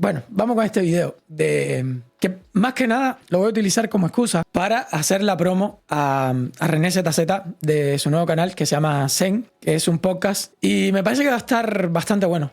Bueno, vamos con este video que más que nada lo voy a utilizar como excusa para hacer la promo a René ZZ de su nuevo canal que se llama Zen, que es un podcast y me parece que va a estar bastante bueno.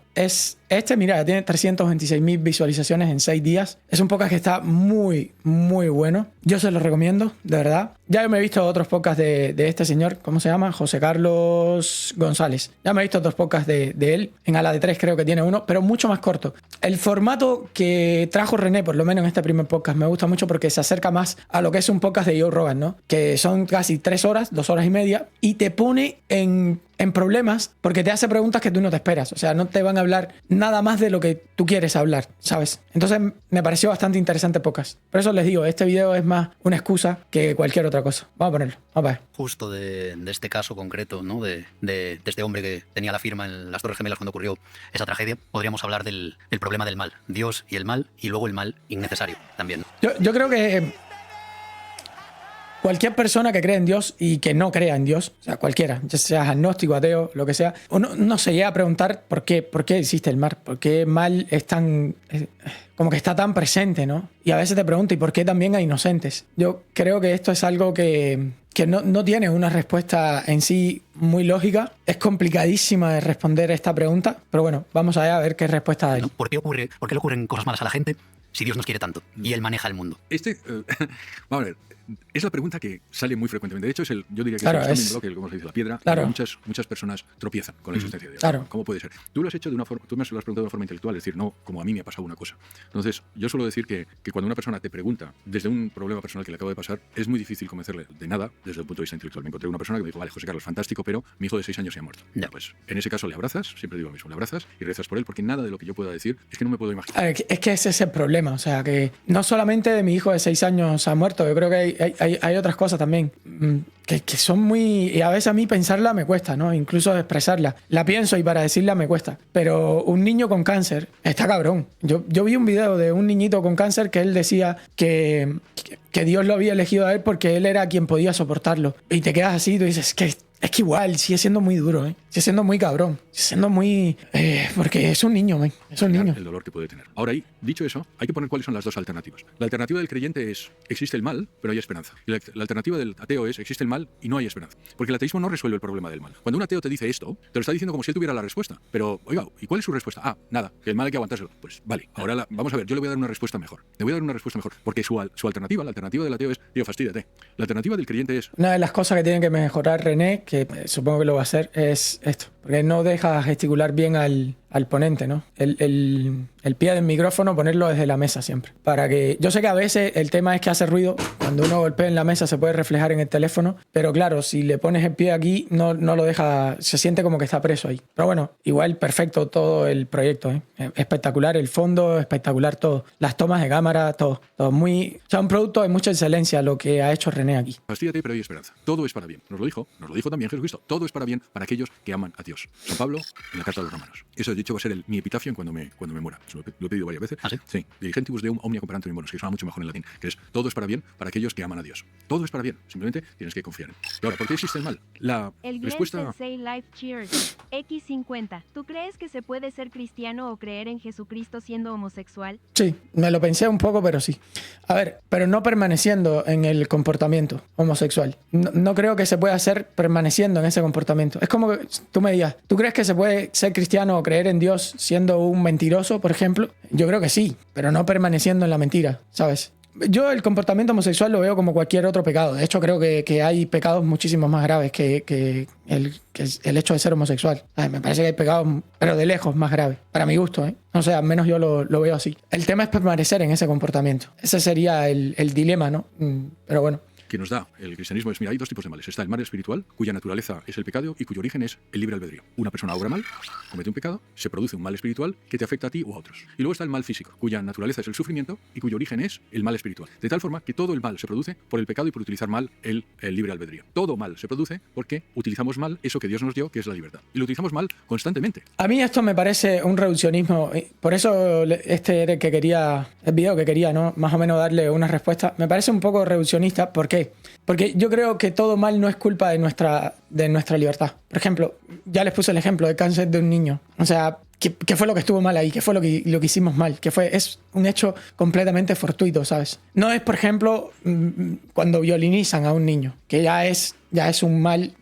Mira, ya tiene 326.000 visualizaciones en 6 días. Es un podcast que está muy, muy bueno. Yo se lo recomiendo, de verdad. Ya me he visto otros podcasts de este señor, ¿cómo se llama? José Carlos González. Ya me he visto otros podcasts de él. En Ala de 3 creo que tiene uno, pero mucho más corto. El formato que trajo René, por lo menos en este primer podcast, me gusta mucho porque se acerca más a lo que es un podcast de Joe Rogan, ¿no? Que son casi 3 horas, 2 horas y media, y te pone en problemas porque te hace preguntas que tú no te esperas. O sea, no te van a hablar nada más de lo que tú quieres hablar, ¿sabes? Entonces me pareció bastante interesante podcast. Por eso les digo, este video es más una excusa que cualquier otra cosa. Vamos a ponerlo, vamos a ver. Justo de este caso concreto, ¿no? De este hombre que tenía la firma en las Torres Gemelas cuando ocurrió esa tragedia, podríamos hablar del problema del mal. Dios y el mal, y luego el mal innecesario también. Yo creo que cualquier persona que cree en Dios y que no crea en Dios, o sea, cualquiera, ya seas agnóstico, ateo, lo que sea, uno no se llega a preguntar por qué existe el mal, por qué el mal es tan, como que está tan presente, ¿no? Y a veces te pregunto, ¿y por qué también hay inocentes? Yo creo que esto es algo que no tiene una respuesta en sí muy lógica. Es complicadísima de responder esta pregunta, pero bueno, vamos allá a ver qué respuesta hay. ¿Por qué le ocurren cosas malas a la gente si Dios nos quiere tanto y Él maneja el mundo? Vamos a ver, es la pregunta que sale muy frecuentemente. De hecho, yo diría que claro, es el stumbling block, como se dice, la piedra. Claro. Muchas personas tropiezan con la existencia de Dios. Claro. ¿Cómo puede ser? Tú lo has hecho de una forma, tú me lo has preguntado de una forma intelectual, es decir, no como a mí me ha pasado una cosa. Entonces, yo suelo decir que cuando una persona te pregunta desde un problema personal que le acaba de pasar, es muy difícil convencerle de nada desde el punto de vista intelectual. Me encontré una persona que me dijo, vale, José Carlos, fantástico, pero mi hijo de 6 años se ha muerto. Ya. Pues en ese caso le abrazas, siempre digo lo mismo, le abrazas y rezas por él, porque nada de lo que yo pueda decir es que no me puedo imaginar. A ver, es que ese es el problema, o sea, que no solamente de mi hijo de 6 años ha muerto, yo creo que hay otras cosas también que son muy... Y a veces a mí pensarla me cuesta, ¿no? Incluso expresarla. La pienso y para decirla me cuesta. Pero un niño con cáncer está cabrón. Yo vi un video de un niñito con cáncer que él decía que Dios lo había elegido a él porque él era quien podía soportarlo. Y te quedas así y tú dices, es que igual sigue siendo muy duro, ¿eh? Sigue siendo muy cabrón. Sigue siendo muy... porque es un niño, ¿eh? Es un niño. El dolor que puede tener. Ahora, dicho eso, hay que poner cuáles son las dos alternativas. La alternativa del creyente es, existe el mal, pero hay esperanza. Y la alternativa del ateo es, existe el mal y no hay esperanza. Porque el ateísmo no resuelve el problema del mal. Cuando un ateo te dice esto, te lo está diciendo como si él tuviera la respuesta. Pero, oiga, ¿y cuál es su respuesta? Ah, nada, que el mal hay que aguantárselo. Pues vale, ahora vamos a ver, yo le voy a dar una respuesta mejor. Le voy a dar una respuesta mejor. Porque su alternativa, la alternativa del ateo es, tío, fastídate. La alternativa del creyente es... Una de las cosas que tiene que mejorar René, que supongo que lo va a hacer, es esto. Porque no deja gesticular bien al ponente, ¿no? El pie del micrófono ponerlo desde la mesa siempre. Para que... Yo sé que a veces el tema es que hace ruido. Cuando uno golpea en la mesa se puede reflejar en el teléfono. Pero claro, si le pones el pie aquí, no lo deja... Se siente como que está preso ahí. Pero bueno, igual perfecto todo el proyecto, ¿eh? Espectacular el fondo, espectacular todo. Las tomas de cámara, todo muy... O sea, un producto de mucha excelencia lo que ha hecho René aquí. Fastídate, pero hay esperanza. Todo es para bien. Nos lo dijo también Jesucristo. Todo es para bien para aquellos que aman a Dios. San Pablo en la carta de los Romanos. Eso de hecho va a ser mi epitafio cuando me muera. Eso lo he pedido varias veces. ¿Ah, sí? Sí. Dirigentibus Deum omnia comparantum bonus, que suena mucho mejor en latín, que es todo es para bien para aquellos que aman a Dios. Todo es para bien. Simplemente tienes que confiar en él. Y ahora, ¿por qué existe el mal? La respuesta... Say Life Cheers. X50. ¿Tú crees que se puede ser cristiano o creer en Jesucristo siendo homosexual? Sí, me lo pensé un poco, pero sí. A ver, pero no permaneciendo en el comportamiento homosexual. No creo que se pueda hacer permaneciendo en ese comportamiento. Es como que tú me digas, ¿tú crees que se puede ser cristiano o creer en Dios siendo un mentiroso, por ejemplo? Yo creo que sí, pero no permaneciendo en la mentira, ¿sabes? Yo el comportamiento homosexual lo veo como cualquier otro pecado. De hecho, creo que hay pecados muchísimo más graves que el hecho de ser homosexual. Me parece que hay pecados, pero de lejos, más graves. Para mi gusto, ¿eh? No sé, al menos yo lo veo así. El tema es permanecer en ese comportamiento. Ese sería el dilema, ¿no? Pero bueno. Que nos da el cristianismo es, mira, hay dos tipos de males. Está el mal espiritual, cuya naturaleza es el pecado y cuyo origen es el libre albedrío. Una persona obra mal, comete un pecado, se produce un mal espiritual que te afecta a ti o a otros. Y luego está el mal físico, cuya naturaleza es el sufrimiento y cuyo origen es el mal espiritual. De tal forma que todo el mal se produce por el pecado y por utilizar mal el libre albedrío. Todo mal se produce porque utilizamos mal eso que Dios nos dio, que es la libertad. Y lo utilizamos mal constantemente. A mí esto me parece un reduccionismo. Por eso este era el video que quería, ¿no? Más o menos darle una respuesta. Me parece un poco reduccionista. ¿Por qué? Porque yo creo que todo mal no es culpa de nuestra libertad. Por ejemplo, ya les puse el ejemplo del cáncer de un niño. O sea, ¿Qué fue lo que estuvo mal ahí? ¿Qué fue lo que hicimos mal? Es un hecho completamente fortuito, ¿sabes? No es, por ejemplo, cuando violinizan a un niño, que ya es un mal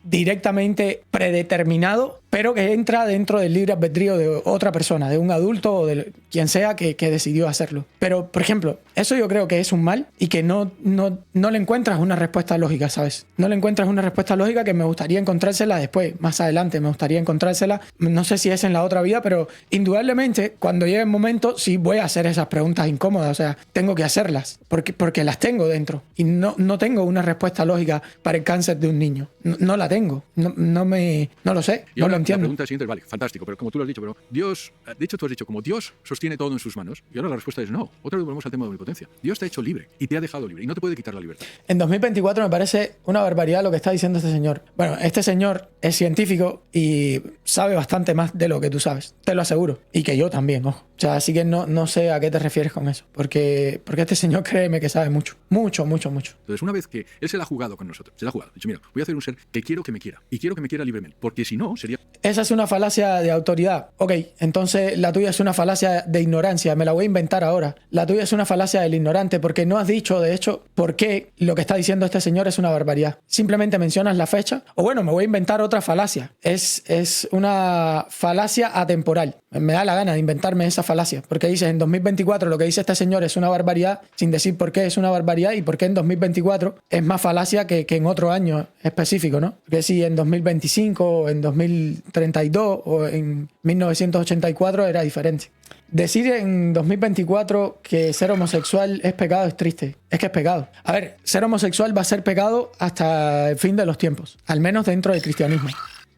directamente predeterminado, pero que entra dentro del libre albedrío de otra persona, de un adulto o de quien sea que decidió hacerlo. Pero, por ejemplo, eso yo creo que es un mal y que no le encuentras una respuesta lógica, ¿sabes? No le encuentras una respuesta lógica que me gustaría encontrársela después, más adelante, me gustaría encontrársela, no sé si es en la otra vida, pero indudablemente cuando llegue el momento sí voy a hacer esas preguntas incómodas, o sea, tengo que hacerlas, porque las tengo dentro y no tengo una respuesta lógica para el cáncer de un niño. No la tengo, no lo sé, y no ahora lo entiendo. La pregunta siguiente es, vale, fantástico, pero como tú lo has dicho, pero Dios, de hecho tú has dicho, como Dios sostiene todo en sus manos, y ahora la respuesta es no. Otra vez volvemos al tema de omnipotencia. Dios te ha hecho libre y te ha dejado libre y no te puede quitar la libertad. En 2024 me parece una barbaridad lo que está diciendo este señor. Bueno, este señor es científico y sabe bastante más de lo que tú sabes, te lo aseguro. Y que yo también, ojo. O sea, así que no sé a qué te refieres con eso, porque este señor créeme que sabe mucho. Entonces, una vez que él se la ha jugado con nosotros, ha dicho, mira, voy a hacer un ser que quiero que me quiera y quiero que me quiera libremente, porque si no, sería... Esa es una falacia de autoridad. Ok, entonces la tuya es una falacia de ignorancia, me la voy a inventar ahora. La tuya es una falacia del ignorante, porque no has dicho, de hecho, por qué lo que está diciendo este señor es una barbaridad. Simplemente mencionas la fecha, o bueno, me voy a inventar otra falacia. Es una falacia atemporal. Me da la gana de inventarme esa falacia, porque dices en 2024 lo que dice este señor es una barbaridad, sin decir por qué es una barbaridad y por qué en 2024 es más falacia que en otro año específico, ¿no? Que si en 2025 o en 2032 o en 1984 era diferente. Decir en 2024 que ser homosexual es pecado es triste. Es que es pecado. A ver, ser homosexual va a ser pecado hasta el fin de los tiempos, al menos dentro del cristianismo.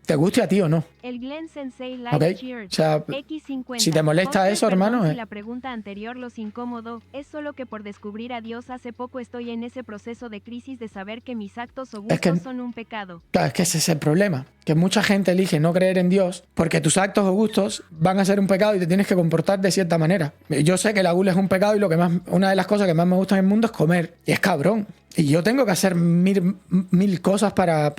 Te guste a ti o no. El Glenn Sensei Live Ok, Cheer. o sea, X50. si te molesta Oscar, eso, perdón hermano, si la pregunta anterior los incómodo, es solo que por descubrir a Dios hace poco estoy en ese proceso de crisis de saber que mis actos o gustos Es que- son un pecado. Claro, es que ese es el problema, que mucha gente elige no creer en Dios porque tus actos o gustos van a ser un pecado y te tienes que comportar de cierta manera. Yo sé que la gula es un pecado y una de las cosas que más me gustan en el mundo es comer, y es cabrón. Y yo tengo que hacer mil cosas para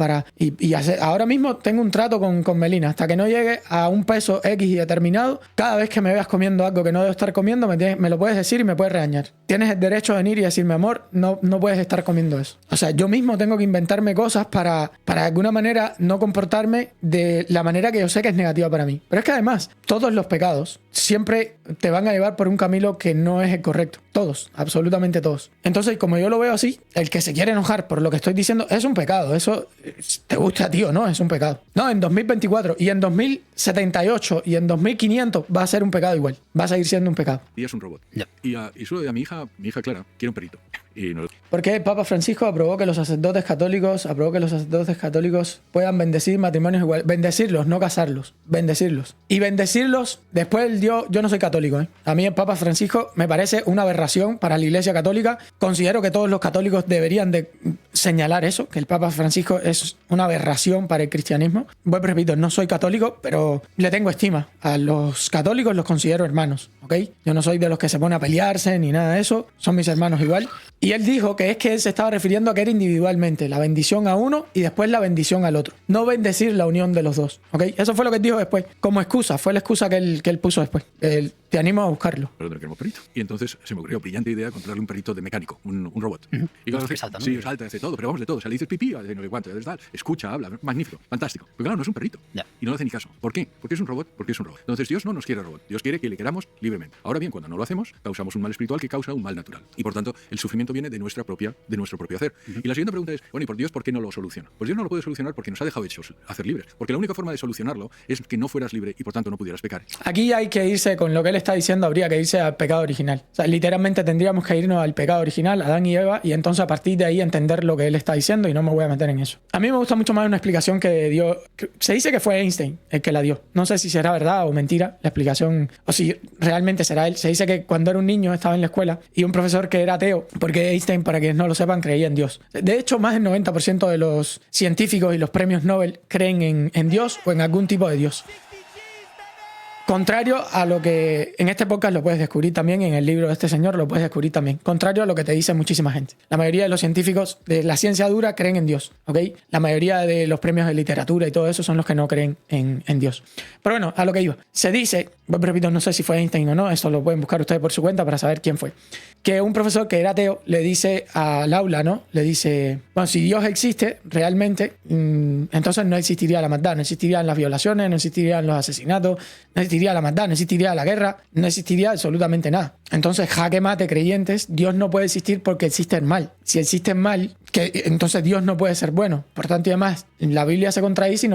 hacer. Ahora mismo tengo un trato con Melina. Hasta que no llegue a un peso X y determinado, cada vez que me veas comiendo algo que no debo estar comiendo, me lo puedes decir y me puedes regañar. Tienes el derecho a venir y decirme, amor, no puedes estar comiendo eso. O sea, yo mismo tengo que inventarme cosas para de alguna manera no comportarme de la manera que yo sé que es negativa para mí. Pero es que además, todos los pecados siempre te van a llevar por un camino que no es el correcto. Todos, absolutamente todos. Entonces, como yo lo veo así, el que se quiere enojar por lo que estoy diciendo es un pecado. Eso, te gusta a ti o no, es un pecado. No, en 2024 y en 2078 y en 2500 va a ser un pecado igual. Va a seguir siendo un pecado. Y es un robot. Ya. Y solo a mi hija Clara, quiere un perrito. Y no, Porque el Papa Francisco aprobó que los sacerdotes católicos puedan bendecir matrimonios iguales. Bendecirlos, no casarlos. Bendecirlos. Y bendecirlos, después yo no soy católico, ¿eh? A mí el Papa Francisco me parece una aberración para la Iglesia Católica. Considero que todos los católicos deberían de señalar eso, que el Papa Francisco es una aberración para el cristianismo. Bueno, repito, no soy católico, pero le tengo estima. A los católicos los considero hermanos, ¿ok? Yo no soy de los que se pone a pelearse ni nada de eso. Son mis hermanos igual. Y él dijo que él se estaba refiriendo a que era individualmente, la bendición a uno y después la bendición al otro. No bendecir la unión de los dos, ¿ok? Eso fue lo que él dijo después, como excusa, fue la excusa que él puso después. Te animo a buscarlo. pero no queremos perrito. Y entonces se me ocurrió brillante idea comprarle un perrito de mecánico, un robot. Y claro, Que salta, ¿no? sí, salta, hace todo, pero vamos de todo. O sea, le dices pipí, hace no sé cuánto, tal, escucha, habla, magnífico, fantástico. Pero claro, no es un perrito. Ya. Y no le hace ni caso. ¿Por qué? Porque es un robot, porque es un robot. Entonces Dios no nos quiere robot. Dios quiere que le queramos libremente. Ahora bien, cuando no lo hacemos, causamos un mal espiritual que causa un mal natural. Y por tanto, el sufrimiento viene de nuestro propio hacer. Y la siguiente pregunta es, bueno, ¿y por Dios por qué no lo soluciona? Pues Dios no lo puede solucionar porque nos ha dejado hechos hacer libres. Porque la única forma de solucionarlo es que no fueras libre y por tanto no pudieras pecar. Aquí hay que irse con lo que él está diciendo, habría que irse al pecado original. O sea, literalmente tendríamos que irnos al pecado original, Adán y Eva, y entonces a partir de ahí entender lo que él está diciendo y no me voy a meter en eso. A mí me gusta mucho más una explicación que dio, se dice que fue Einstein el que la dio. No sé si será verdad o mentira la explicación, o si realmente será él. Se dice que cuando era un niño estaba en la escuela y un profesor que era ateo, porque Einstein, para quienes no lo sepan, creía en Dios. De hecho, más del 90% de los científicos y los premios Nobel creen en Dios o en algún tipo de Dios. Contrario a lo que en este podcast lo puedes descubrir también, en el libro de este señor lo puedes descubrir también. Contrario a lo que te dice muchísima gente. La mayoría de los científicos de la ciencia dura creen en Dios, ¿ok? La mayoría de los premios de literatura y todo eso son los que no creen en Dios. Pero bueno, a lo que iba. Se dice, repito, no sé si fue Einstein o no, eso lo pueden buscar ustedes por su cuenta para saber quién fue, que un profesor que era ateo le dice al aula, ¿no? Le dice, bueno, si Dios existe realmente, entonces no existiría la maldad, no existirían las violaciones, no existirían los asesinatos, no existiría la maldad, no existiría la guerra, no existiría absolutamente nada. Entonces, jaque mate, creyentes, Dios no puede existir porque existe el mal. Si existe el mal, entonces Dios no puede ser bueno. Por tanto, y además, la Biblia se contradice y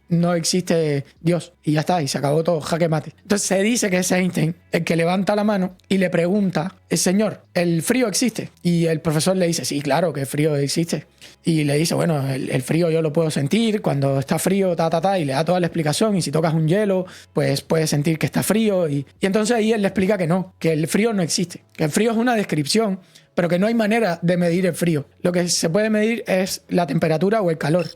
no existe Dios. Y ya está, y se acabó todo, jaque mate. Entonces se dice que es Einstein el que levanta la mano y le pregunta, Señor, ¿el frío existe? Y el profesor le dice, sí, claro que el frío existe. Y le dice, bueno, el frío yo lo puedo sentir, cuando está frío, y le da toda la explicación. Y si tocas un hielo, pues puedes sentir que está frío. Y entonces ahí él le explica que no, que el frío no existe, que el frío es una descripción, pero que no hay manera de medir el frío. Lo que se puede medir es la temperatura o el calor,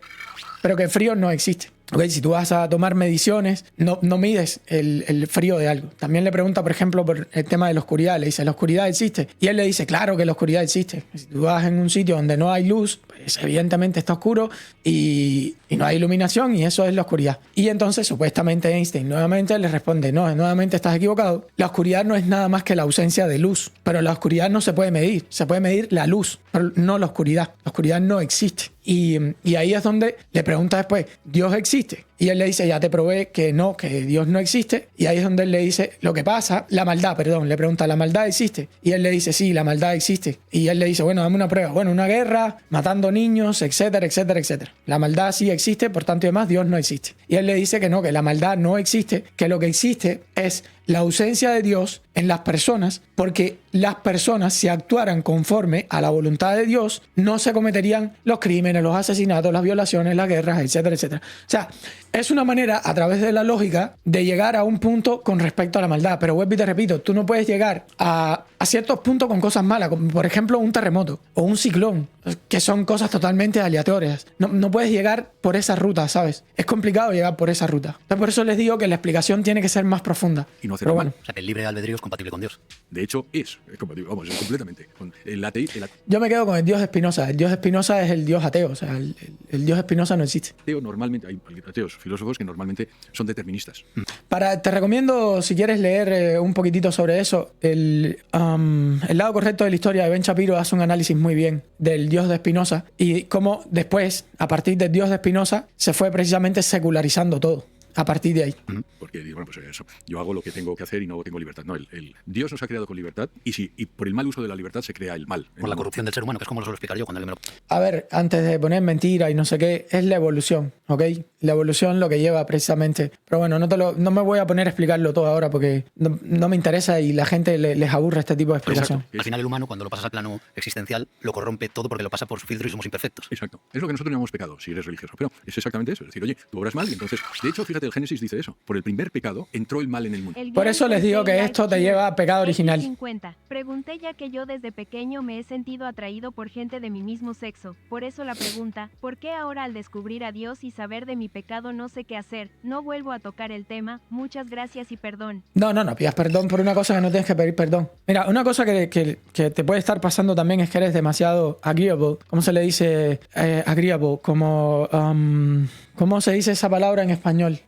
pero que el frío no existe. Okay, si tú vas a tomar mediciones, no mides el frío de algo. También le pregunta, por ejemplo, por el tema de la oscuridad. Le dice, ¿la oscuridad existe? Y él le dice, claro que la oscuridad existe. Si tú vas en un sitio donde no hay luz, pues evidentemente está oscuro y no hay iluminación y eso es la oscuridad. Y entonces, supuestamente, Einstein nuevamente le responde, no, nuevamente estás equivocado. La oscuridad no es nada más que la ausencia de luz, pero la oscuridad no se puede medir. Se puede medir la luz, pero no la oscuridad. La oscuridad no existe. Y ahí es donde le pregunta después, ¿Dios existe? Y él le dice, ya te probé que no, que Dios no existe. Y ahí es donde él le dice, lo que pasa, la maldad, perdón, le pregunta, ¿la maldad existe? Y él le dice, sí, la maldad existe. Y él le dice, bueno, dame una prueba. Bueno, una guerra, matando niños, etcétera, etcétera, etcétera. La maldad sí existe, por tanto y demás, Dios no existe. Y él le dice que no, que la maldad no existe, que lo que existe es la ausencia de Dios en las personas, porque las personas, si actuaran conforme a la voluntad de Dios, no se cometerían los crímenes, los asesinatos, las violaciones, las guerras, etcétera, etcétera. O sea, es una manera, a través de la lógica, de llegar a un punto con respecto a la maldad. Pero vuelvo y te repito, tú no puedes llegar a ciertos puntos con cosas malas, como por ejemplo un terremoto o un ciclón, que son cosas totalmente aleatorias. No puedes llegar por esa ruta, ¿sabes? Es complicado llegar por esa ruta. Entonces, por eso les digo que la explicación tiene que ser más profunda. Y no hacer Pero mal. bueno. O sea, que el libre albedrío es compatible con Dios. De hecho, es compatible, vamos, es completamente. Con el Yo me quedo con el Dios Spinoza. El Dios Spinoza es el Dios ateo. O sea, el Dios Spinoza no existe. ateo normalmente, hay ateos, filósofos que normalmente son deterministas. Te recomiendo, si quieres leer un poquitito sobre eso, el lado correcto de la historia de Ben Shapiro hace un análisis muy bien del Dios de Spinoza y cómo después, a partir del Dios de Spinoza, se fue precisamente secularizando todo. A partir de ahí. Porque digo, bueno, pues eso, yo hago lo que tengo que hacer y no tengo libertad. No, Dios nos ha creado con libertad y por el mal uso de la libertad se crea el mal. Por la corrupción del ser humano, que es como lo suelo explicar yo cuando alguien me lo... A ver, antes de poner mentira y no sé qué, es la evolución, ¿ok? La evolución lo que lleva precisamente. Pero bueno, no me voy a poner a explicarlo todo ahora porque no me interesa y la gente les aburre este tipo de explicación. Exacto. Al final el humano, cuando lo pasas al plano existencial, lo corrompe todo porque lo pasa por su filtro y somos imperfectos. Exacto. Es lo que nosotros llamamos pecado, si eres religioso. Pero es exactamente eso. Es decir, oye, tú obras mal y entonces... De hecho, fíjate, el Génesis dice eso. Por el primer pecado entró el mal en el mundo. Por eso les digo que esto te lleva a pecado original. 50. Pregunté ya que yo desde pequeño me he sentido atraído por gente de mi mismo sexo. Por eso la pregunta, ¿por qué ahora al descubrir a Dios y saber de mi pecado no sé qué hacer? No vuelvo a tocar el tema. Muchas gracias y perdón. No pidas perdón por una cosa que no tienes que pedir perdón. Mira, una cosa que te puede estar pasando también es que eres demasiado agreeable. ¿Cómo se le dice agreeable? Como... ¿cómo se dice esa palabra en español?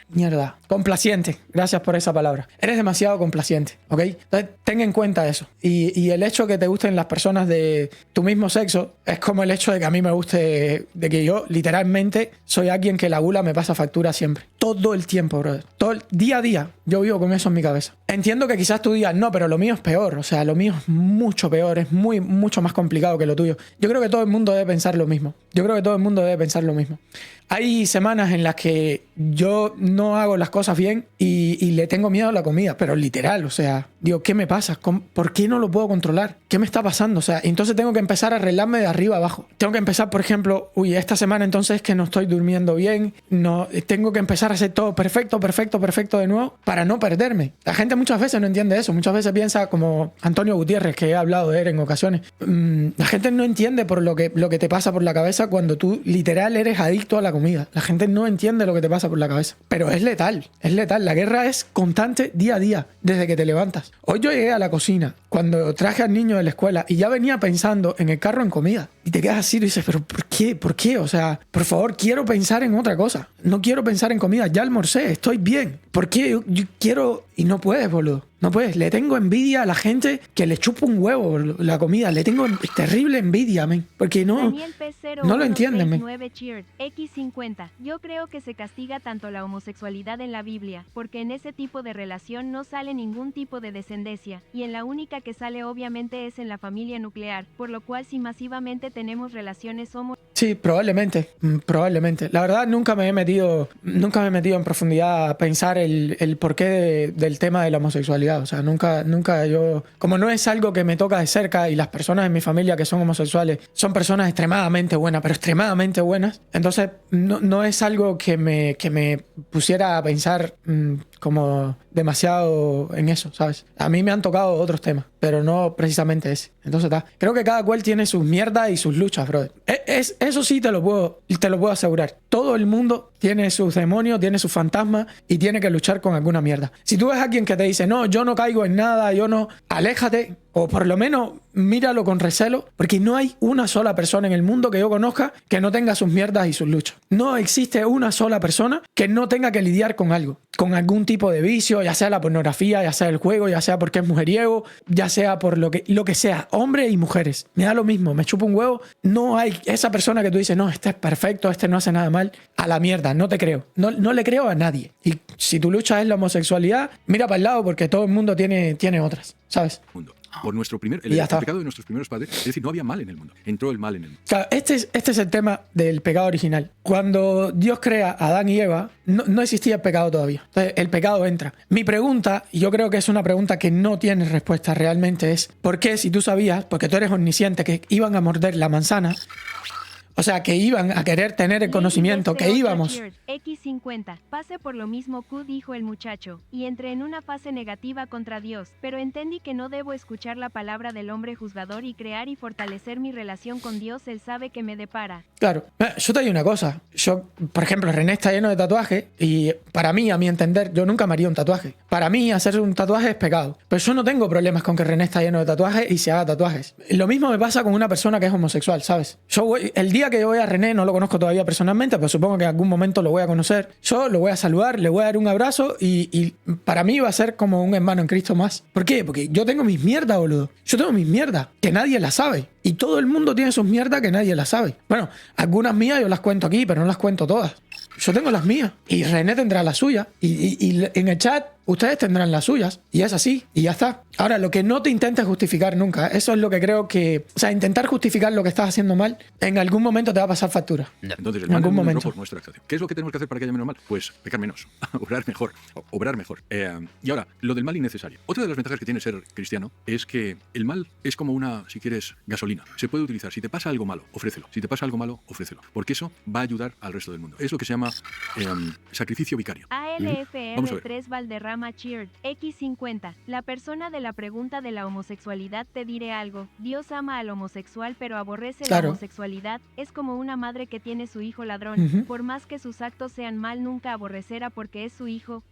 Mierda. Complaciente. Gracias por esa palabra. Eres demasiado complaciente, ¿ok? Entonces, ten en cuenta eso. Y el hecho de que te gusten las personas de tu mismo sexo es como el hecho de que a mí me guste, de que yo literalmente soy alguien que la gula me pasa factura siempre. Todo el tiempo, brother. Todo el día a día yo vivo con eso en mi cabeza. Entiendo que quizás tú digas, no, pero lo mío es peor. O sea, lo mío es mucho peor. Es mucho más complicado que lo tuyo. Yo creo que todo el mundo debe pensar lo mismo. Hay semanas en las que yo no hago las cosas bien y le tengo miedo a la comida, pero literal, o sea, digo, ¿qué me pasa? ¿Por qué no lo puedo controlar? ¿Qué me está pasando? O sea, entonces tengo que empezar a arreglarme de arriba abajo. Tengo que empezar, por ejemplo, esta semana entonces que no estoy durmiendo bien, tengo que empezar a hacer todo perfecto de nuevo para no perderme. La gente muchas veces no entiende eso, muchas veces piensa como Antonio Gutiérrez, que he hablado de él en ocasiones. La gente no entiende por lo que te pasa por la cabeza cuando tú literal eres adicto a la comida. La gente no entiende lo que te pasa por la cabeza. Pero Pero es letal, es letal. La guerra es constante día a día, desde que te levantas. Hoy yo llegué a la cocina, cuando traje al niño de la escuela, y ya venía pensando en el carro en comida. Y te quedas así y dices, ¿pero por qué? ¿Por qué? O sea, por favor, quiero pensar en otra cosa. No quiero pensar en comida. Ya almorcé, estoy bien. ¿Por qué? Yo quiero... Y no puedes, boludo. No puedes. Le tengo envidia a la gente que le chupa un huevo, boludo, la comida. Le tengo terrible envidia, men. Porque no lo entienden, men. X50. Yo creo que se castiga tanto la homosexualidad en la Biblia, porque en ese tipo de relación no sale ningún tipo de descendencia, y en la única que sale obviamente es en la familia nuclear, por lo cual si masivamente tenemos relaciones Sí, probablemente. La verdad, nunca me he metido en profundidad a pensar el porqué del tema de la homosexualidad. O sea, nunca yo... Como no es algo que me toca de cerca y las personas en mi familia que son homosexuales son personas extremadamente buenas, pero extremadamente buenas, entonces no es algo que me pusiera a pensar como demasiado en eso, ¿sabes? A mí me han tocado otros temas, pero no precisamente ese. Entonces, creo que cada cual tiene sus mierdas y sus luchas, brother. Eso sí te lo puedo asegurar. Todo el mundo tiene sus demonios, tiene sus fantasmas y tiene que luchar con alguna mierda. Si tú ves a alguien que te dice, no, yo no caigo en nada, yo no... Aléjate, o por lo menos míralo con recelo, porque no hay una sola persona en el mundo que yo conozca que no tenga sus mierdas y sus luchas. No existe una sola persona que no tenga que lidiar con algo, con algún tipo de vicio, ya sea la pornografía, ya sea el juego, ya sea porque es mujeriego, ya sea por lo que sea, hombres y mujeres. Me da lo mismo, me chupa un huevo. No hay esa persona que tú dices, no, este es perfecto, este no hace nada mal. A la mierda, no te creo. No le creo a nadie. Y si tu lucha es la homosexualidad, mira para el lado porque todo el mundo tiene otras, ¿sabes? Por nuestro el pecado de nuestros primeros padres, es decir, no había mal en el mundo, entró el mal en el mundo. Claro, este es el tema del pecado original. Cuando Dios crea a Adán y Eva, no existía el pecado todavía. Entonces, el pecado entra. Mi pregunta, y yo creo que es una pregunta que no tiene respuesta realmente, es ¿por qué, si tú sabías, porque tú eres omnisciente, que iban a morder la manzana? O sea, que iban a querer tener el conocimiento, que íbamos... X50. Pase por lo mismo Q, dijo el muchacho, y entré en una fase negativa contra Dios, pero entendí que no debo escuchar la palabra del hombre juzgador y crear y fortalecer mi relación con Dios. Él sabe que me depara. Claro. Yo te digo una cosa. Yo, por ejemplo, René está lleno de tatuajes y para mí, a mi entender, yo nunca me haría un tatuaje. Para mí, hacer un tatuaje es pecado. Pero yo no tengo problemas con que René está lleno de tatuajes y se haga tatuajes. Lo mismo me pasa con una persona que es homosexual, ¿sabes? El día que yo voy a René, no lo conozco todavía personalmente, pero supongo que en algún momento lo voy a conocer. Yo lo voy a saludar, le voy a dar un abrazo y para mí va a ser como un hermano en Cristo más. ¿Por qué? Porque yo tengo mis mierdas, boludo. Yo tengo mis mierdas, que nadie las sabe. Y todo el mundo tiene sus mierdas que nadie las sabe. Bueno, algunas mías yo las cuento aquí, pero no las cuento todas. Yo tengo las mías y René tendrá las suyas. Y en el chat ustedes tendrán las suyas. Y es así. Y ya está. Ahora, lo que no te intentes justificar nunca. Eso es lo que creo que... O sea, intentar justificar lo que estás haciendo mal, en algún momento te va a pasar factura. Entonces, el en mal algún momento. Por nuestra acción. ¿Qué es lo que tenemos que hacer para que haya menos mal? Pues pecar menos. Obrar mejor. Y ahora, lo del mal innecesario. Otra de las ventajas que tiene ser cristiano es que el mal es como una, si quieres, gasolina. Se puede utilizar. Si te pasa algo malo, ofrécelo. Si te pasa algo malo, ofrécelo. Porque eso va a ayudar al resto del mundo. Es lo que se llama sacrificio vicario. ALFR3 Valderrama Cheered. X50. La persona de la pregunta de la homosexualidad, te diré algo. Dios ama al homosexual pero aborrece la homosexualidad. Es como una madre que tiene su hijo ladrón. Por más que sus actos sean mal, nunca aborrecerá porque es su hijo.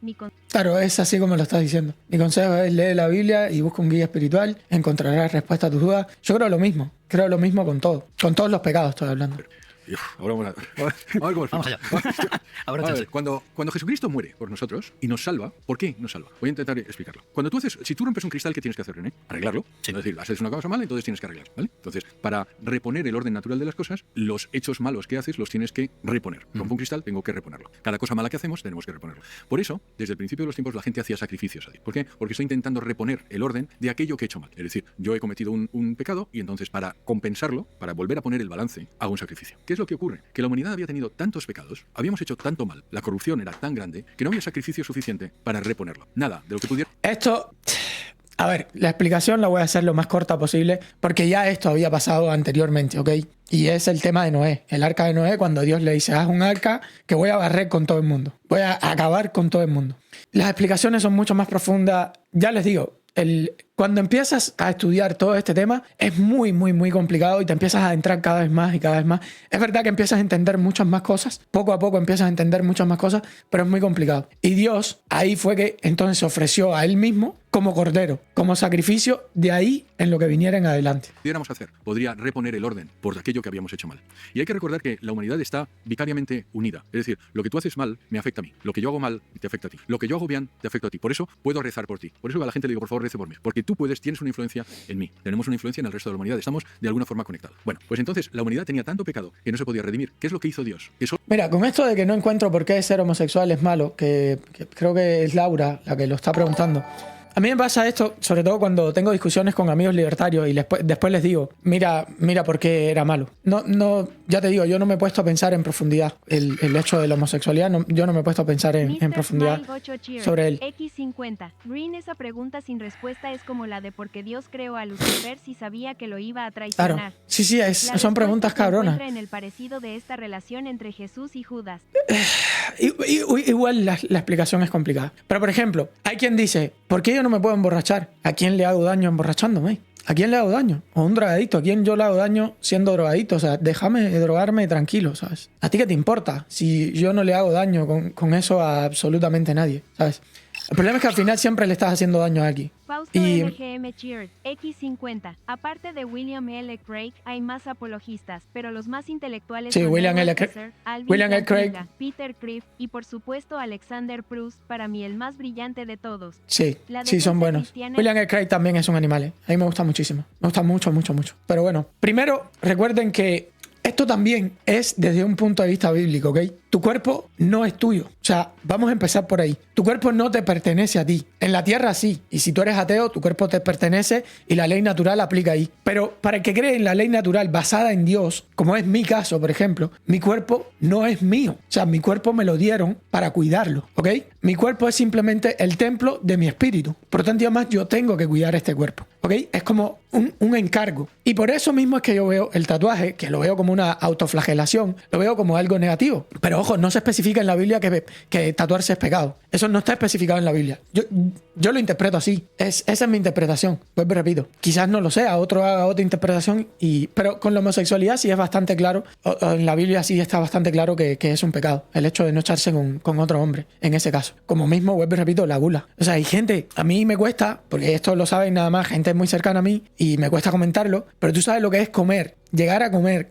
Claro, es así como lo estás diciendo. Mi consejo es lee la Biblia y busca un guía espiritual. Encontrarás respuesta a tus dudas. Yo creo lo mismo. Creo lo mismo con todo. Con todos los pecados estoy hablando. Ahora vamos allá. A ver, cuando Jesucristo muere por nosotros y nos salva, ¿por qué nos salva? Voy a intentar explicarlo. Si tú rompes un cristal, ¿qué tienes que hacer, René? Arreglarlo. Sí. Es decir, haces una cosa mala, entonces tienes que arreglar, ¿vale? Entonces, para reponer el orden natural de las cosas, los hechos malos que haces los tienes que reponer. Rompo un cristal, tengo que reponerlo. Cada cosa mala que hacemos, tenemos que reponerlo. Por eso, desde el principio de los tiempos, la gente hacía sacrificios a Dios. ¿Por qué? Porque estoy intentando reponer el orden de aquello que he hecho mal. Es decir, yo he cometido un pecado y entonces para compensarlo, para volver a poner el balance, hago un sacrificio. ¿Qué es lo que ocurre? Que la humanidad había tenido tantos pecados, habíamos hecho tanto mal, la corrupción era tan grande, que no había sacrificio suficiente para reponerlo. Nada de lo que pudiera... Esto... A ver, la explicación la voy a hacer lo más corta posible, porque ya esto había pasado anteriormente, ¿ok? Y es el tema de Noé, el arca de Noé, cuando Dios le dice, haz un arca que voy a barrer con todo el mundo, voy a acabar con todo el mundo. Las explicaciones son mucho más profundas, ya les digo, Cuando empiezas a estudiar todo este tema, es muy, muy, muy complicado y te empiezas a adentrar cada vez más y cada vez más. Es verdad que empiezas a entender muchas más cosas, poco a poco empiezas a entender muchas más cosas, pero es muy complicado. Y Dios ahí fue que entonces se ofreció a Él mismo como cordero, como sacrificio, de ahí en lo que viniera en adelante. Pudiéramos hacer, podría reponer el orden por aquello que habíamos hecho mal. Y hay que recordar que la humanidad está vicariamente unida. Es decir, lo que tú haces mal me afecta a mí. Lo que yo hago mal te afecta a ti. Lo que yo hago bien te afecta a ti. Por eso puedo rezar por ti. Por eso a la gente le digo, por favor, rece por mí. Porque tú tienes una influencia en mí. Tenemos una influencia en el resto de la humanidad. Estamos de alguna forma conectados. Bueno, pues entonces la humanidad tenía tanto pecado que no se podía redimir. ¿Qué es lo que hizo Dios? Mira, con esto de que no encuentro por qué ser homosexual es malo, que creo que es Laura la que lo está preguntando. A mí me pasa esto, sobre todo cuando tengo discusiones con amigos libertarios y después les digo, mira por qué era malo. No, ya te digo, yo no me he puesto a pensar en profundidad el hecho de la homosexualidad, yo no me he puesto a pensar en profundidad sobre él. X50. Green, esa pregunta sin respuesta es como la de por qué Dios creó a Lucifer si sabía que lo iba a traicionar. Claro, sí, son preguntas cabronas. En el parecido de esta relación entre Jesús y Judas. Igual la explicación es complicada. Pero, por ejemplo, hay quien dice, ¿por qué yo no me puedo emborrachar? ¿A quién le hago daño emborrachándome? ¿A quién le hago daño? O un drogadicto. ¿A quién yo le hago daño siendo drogadicto? O sea, déjame drogarme tranquilo, ¿sabes? ¿A ti qué te importa si yo no le hago daño con eso a absolutamente nadie, ¿sabes? El problema es que al final siempre le estás haciendo daño a alguien. Fausto LGM Cheered, X50. Aparte de William L. Craig, hay más apologistas, pero los más intelectuales sí, son William L. Craig, Peter Criff y por supuesto Alexander Proust, para mí el más brillante de todos. Sí, son buenos. William L. Craig también es un animal. A mí me gusta muchísimo. Me gusta mucho, mucho, mucho. Pero bueno, primero recuerden que esto también es desde un punto de vista bíblico, ¿ok? Tu cuerpo no es tuyo. O sea, vamos a empezar por ahí. Tu cuerpo no te pertenece a ti. En la tierra sí. Y si tú eres ateo, tu cuerpo te pertenece y la ley natural aplica ahí. Pero para el que cree en la ley natural basada en Dios, como es mi caso, por ejemplo, mi cuerpo no es mío. O sea, mi cuerpo me lo dieron para cuidarlo, ¿ok? Mi cuerpo es simplemente el templo de mi espíritu. Por lo tanto, además, yo tengo que cuidar este cuerpo, ¿ok? Es como un encargo. Y por eso mismo es que yo veo el tatuaje, que lo veo como una autoflagelación, lo veo como algo negativo. Pero ojo, no se especifica en la Biblia que tatuarse es pecado. Eso no está especificado en la Biblia. Yo lo interpreto así. Esa es mi interpretación. Pues repito, quizás no lo sea, otro haga otra interpretación, pero con la homosexualidad sí es bastante claro, o en la Biblia sí está bastante claro que es un pecado, el hecho de no echarse con otro hombre, en ese caso. Como mismo, vuelvo y repito, la gula. O sea, hay gente, a mí me cuesta, porque esto lo saben nada más, gente muy cercana a mí, y me cuesta comentarlo, pero tú sabes lo que es comer. Llegar a comer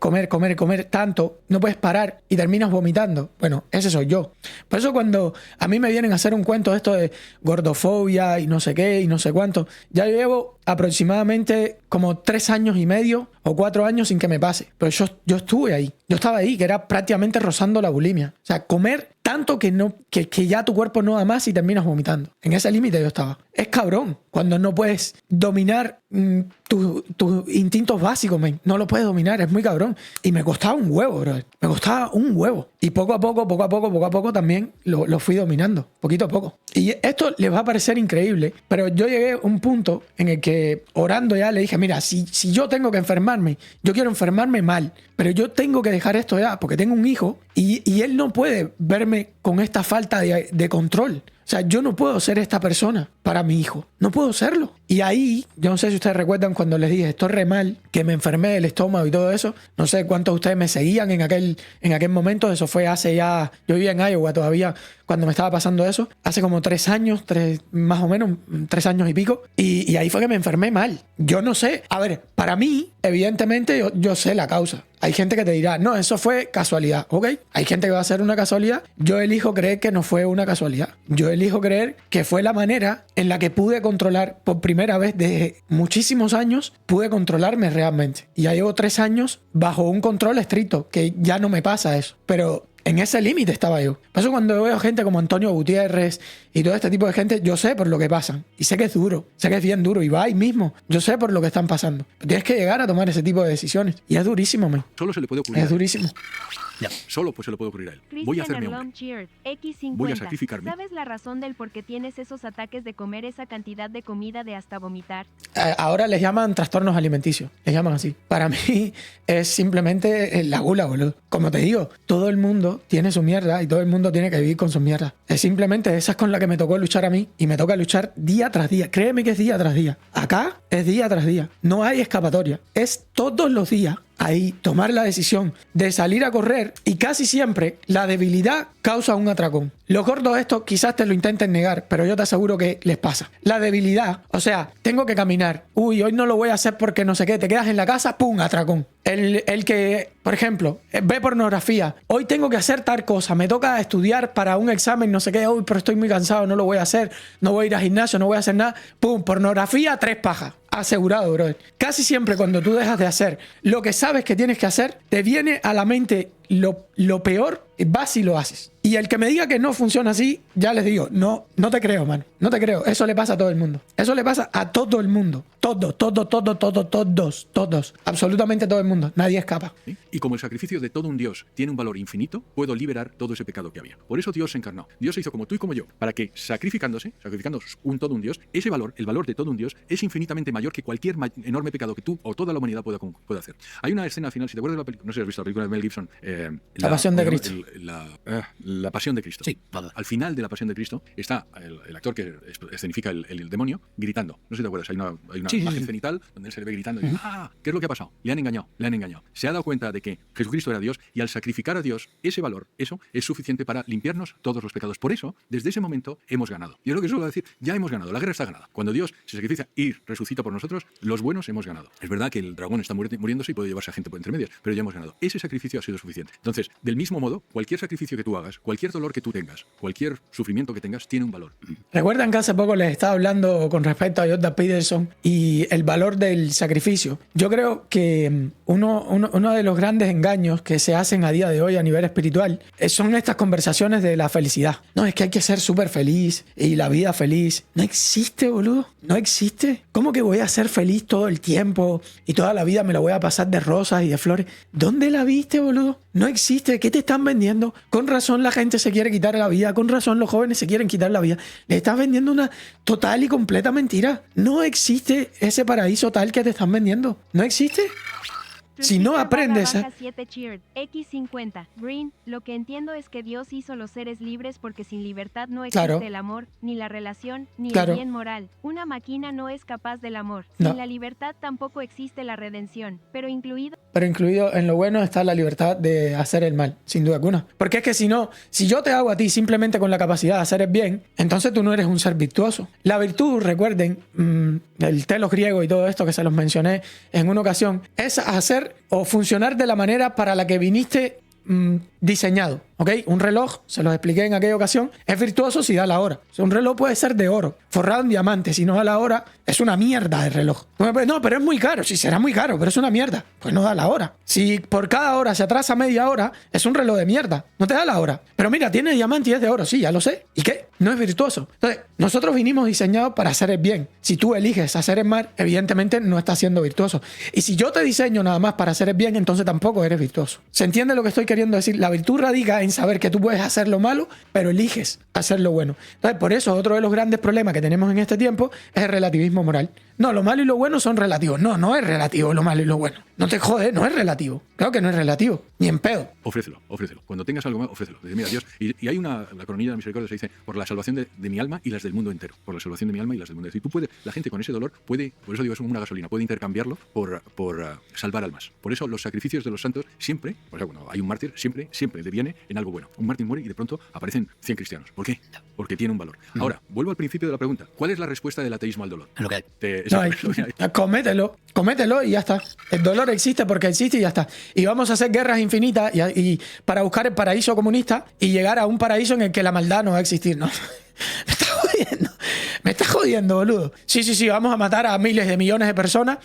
tanto, no puedes parar y terminas vomitando. Bueno, ese soy yo. Por eso cuando a mí me vienen a hacer un cuento de esto de gordofobia y no sé qué y no sé cuánto, ya llevo aproximadamente como 3 años y medio o 4 años sin que me pase. Pero yo estuve ahí. Yo estaba ahí, que era prácticamente rozando la bulimia. O sea, comer tanto que ya tu cuerpo no da más y terminas vomitando. En ese límite yo estaba. Es cabrón cuando no puedes dominar tus instintos básicos, man. No lo puedes dominar, es muy cabrón. Y me costaba un huevo, bro. Me costaba un huevo. Y poco a poco también lo fui dominando, poquito a poco. Y esto les va a parecer increíble, pero yo llegué a un punto en el que orando ya le dije, mira, si yo tengo que enfermarme, yo quiero enfermarme mal, pero yo tengo que dejar esto ya, porque tengo un hijo y él no puede verme con esta falta de control. O sea, yo no puedo ser esta persona para mi hijo. No puedo serlo. Y ahí, yo no sé si ustedes recuerdan cuando les dije, esto es re mal, que me enfermé del estómago y todo eso. No sé cuántos de ustedes me seguían en aquel momento. Eso fue hace ya... Yo vivía en Iowa todavía cuando me estaba pasando eso. Hace como 3 años, más o menos, 3 años y pico. Y ahí fue que me enfermé mal. Yo no sé. A ver, para mí, evidentemente, yo sé la causa. Hay gente que te dirá, no, eso fue casualidad. Ok, hay gente que va a ser una casualidad. Yo elijo creer que no fue una casualidad. Yo elijo creer que fue la manera en la que pude controlar por primera vez desde muchísimos años, pude controlarme realmente. Y ya llevo 3 años bajo un control estricto, que ya no me pasa eso. Pero en ese límite estaba yo. Por eso cuando veo gente como Antonio Gutiérrez y todo este tipo de gente, yo sé por lo que pasan. Y sé que es duro, sé que es bien duro. Y va ahí mismo, yo sé por lo que están pasando. Pero tienes que llegar a tomar ese tipo de decisiones. Y es durísimo, man. Solo se le puede ocurrir. Es durísimo. Ya, solo pues se le puede ocurrir a él. Voy a hacerme hombre. X50. Voy a sacrificarme. ¿Sabes la razón del por qué tienes esos ataques de comer esa cantidad de comida de hasta vomitar? Ahora les llaman trastornos alimenticios. Les llaman así. Para mí es simplemente la gula, boludo. Como te digo, todo el mundo mundo tiene su mierda y todo el mundo tiene que vivir con sus mierdas. Es simplemente esa es con la que me tocó luchar a mí y me toca luchar día tras día. Créeme que es día tras día. Acá es día tras día. No hay escapatoria. Es todos los días ahí tomar la decisión de salir a correr y casi siempre la debilidad causa un atracón. Los gordos estos quizás te lo intenten negar, pero yo te aseguro que les pasa. La debilidad, o sea, tengo que caminar. Uy, hoy no lo voy a hacer porque no sé qué. Te quedas en la casa, ¡pum! Atracón. El que, por ejemplo, ve pornografía. Hoy tengo que hacer tal cosa. Me toca estudiar para un examen, no sé qué. Uy, pero estoy muy cansado, no lo voy a hacer. No voy a ir al gimnasio, no voy a hacer nada. ¡Pum! Pornografía, 3 pajas. Asegurado, brother. Casi siempre cuando tú dejas de hacer lo que sabes que tienes que hacer, te viene a la mente lo peor, vas y lo haces. Y el que me diga que no funciona así, ya les digo, no te creo, mano. No te creo. Eso le pasa a todo el mundo. Eso le pasa a todo el mundo. Todos. Absolutamente todo el mundo. Nadie escapa. ¿Sí? Y como el sacrificio de todo un Dios tiene un valor infinito, puedo liberar todo ese pecado que había. Por eso Dios se encarnó. Dios se hizo como tú y como yo, para que sacrificando todo un Dios, ese valor, el valor de todo un Dios, es infinitamente mayor que cualquier enorme pecado que tú o toda la humanidad pueda hacer. Hay una escena final, si te acuerdas de la película, no sé si has visto la película de Mel Gibson, La Pasión de Cristo. La Pasión de Cristo. Sí, vale. Al final de la Pasión de Cristo está el actor que escenifica el demonio gritando. No sé si te acuerdas, hay una imagen cenital donde él se le ve gritando y ¿qué es lo que ha pasado? Le han engañado. Se ha dado cuenta de que Jesucristo era Dios y al sacrificar a Dios, ese valor, eso es suficiente para limpiarnos todos los pecados. Por eso, desde ese momento hemos ganado. Yo lo que suelo decir, ya hemos ganado, la guerra está ganada. Cuando Dios se sacrifica y resucita por nosotros, los buenos hemos ganado. Es verdad que el dragón está muriéndose y puede llevarse a gente por entre medias, pero ya hemos ganado. Ese sacrificio ha sido suficiente. Entonces, del mismo modo, cualquier sacrificio que tú hagas, cualquier dolor que tú tengas, cualquier sufrimiento que tengas, tiene un valor. ¿Recuerdan que hace poco les estaba hablando con respecto a Jordan Peterson y el valor del sacrificio? Yo creo que uno de los grandes engaños que se hacen a día de hoy a nivel espiritual son estas conversaciones de la felicidad. No, es que hay que ser súper feliz y la vida feliz. No existe, boludo. No existe. ¿Cómo que voy a ser feliz todo el tiempo y toda la vida me la voy a pasar de rosas y de flores? ¿Dónde la viste, boludo? No existe. ¿Qué te están vendiendo? Con razón la gente se quiere quitar la vida. Con razón los jóvenes se quieren quitar la vida. Le estás vendiendo una total y completa mentira. No existe ese paraíso tal que te están vendiendo. No existe. Si no aprendes... X50, Green, lo que entiendo es que Dios hizo los seres libres porque sin libertad no existe el amor, ni la relación, ni el bien moral. Una máquina no es capaz del amor. Sin la libertad tampoco existe la redención, pero incluido en lo bueno está la libertad de hacer el mal, sin duda alguna. Porque es que si yo te hago a ti simplemente con la capacidad de hacer el bien, entonces tú no eres un ser virtuoso. La virtud, recuerden, el telos griego y todo esto que se los mencioné en una ocasión, es hacer o funcionar de la manera para la que viniste diseñado, ¿ok? Un reloj, se los expliqué en aquella ocasión, es virtuoso si da la hora. O sea, un reloj puede ser de oro, forrado en diamante, si no da la hora, es una mierda de reloj. No, pero es muy caro, sí será muy caro, pero es una mierda, pues no da la hora. Si por cada hora se atrasa media hora, es un reloj de mierda, no te da la hora. Pero mira, tiene diamante y es de oro, sí, ya lo sé. ¿Y qué? No es virtuoso. Entonces, nosotros vinimos diseñados para hacer el bien. Si tú eliges hacer el mal, evidentemente no estás siendo virtuoso. Y si yo te diseño nada más para hacer el bien, entonces tampoco eres virtuoso. ¿Se entiende lo que estoy queriendo decir? La virtud radica en saber que tú puedes hacer lo malo, pero eliges hacer lo bueno. Entonces, por eso otro de los grandes problemas que tenemos en este tiempo es el relativismo moral. No, lo malo y lo bueno son relativos. No es relativo lo malo y lo bueno. No te jodes, no es relativo. Claro que no es relativo, ni en pedo. Ofrécelo. Cuando tengas algo más, ofrécelo. Dice, mira, Dios, y hay la coronilla de la misericordia se dice, por la salvación de mi alma y las del mundo entero. Por la salvación de mi alma y las del mundo entero. Y tú puedes, la gente con ese dolor puede, por eso digo, es como una gasolina, puede intercambiarlo por salvar almas. Por eso los sacrificios de los santos siempre, o sea, cuando hay un mártir, siempre deviene en algo bueno. Un mártir muere y de pronto aparecen 100 cristianos. ¿Por qué? Porque tiene un valor. Ahora, vuelvo al principio de la pregunta. ¿Cuál es la respuesta del ateísmo al dolor? Lo que hay. Comételo y ya está. El dolor existe porque existe y ya está. Y vamos a hacer guerras infinitas y para buscar el paraíso comunista y llegar a un paraíso en el que la maldad no va a existir, ¿no? Me está jodiendo, boludo. Sí, vamos a matar a miles de millones de personas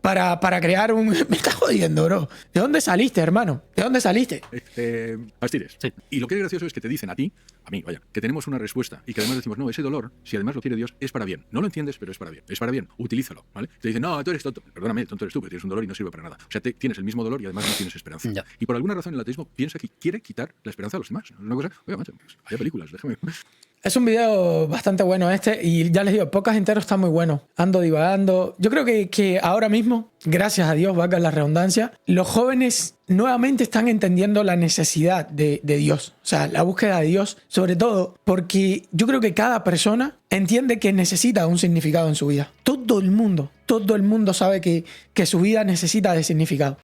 para crear un... Me está jodiendo, bro. ¿De dónde saliste, hermano? ¿De dónde saliste? Astires. Sí. Y lo que es gracioso es que te dicen a mí, que tenemos una respuesta y que además decimos, no, ese dolor, si además lo quiere Dios, es para bien. No lo entiendes, pero es para bien. Es para bien. Utilízalo, ¿vale? Te dicen, no, tú eres tonto. Perdóname, tonto eres tú, pero tienes un dolor y no sirve para nada. O sea, tienes el mismo dolor y además no tienes esperanza. Ya. Y por alguna razón el ateísmo piensa que quiere quitar la esperanza a los demás. Una cosa, oye, macho, pues, hay películas, déjame... Es un video bastante bueno y ya les digo, el podcast entero está muy bueno. Ando divagando. Yo creo que ahora mismo, gracias a Dios, valga la redundancia, los jóvenes nuevamente están entendiendo la necesidad de Dios. O sea, la búsqueda de Dios, sobre todo porque yo creo que cada persona entiende que necesita un significado en su vida. Todo el mundo sabe que su vida necesita de significado.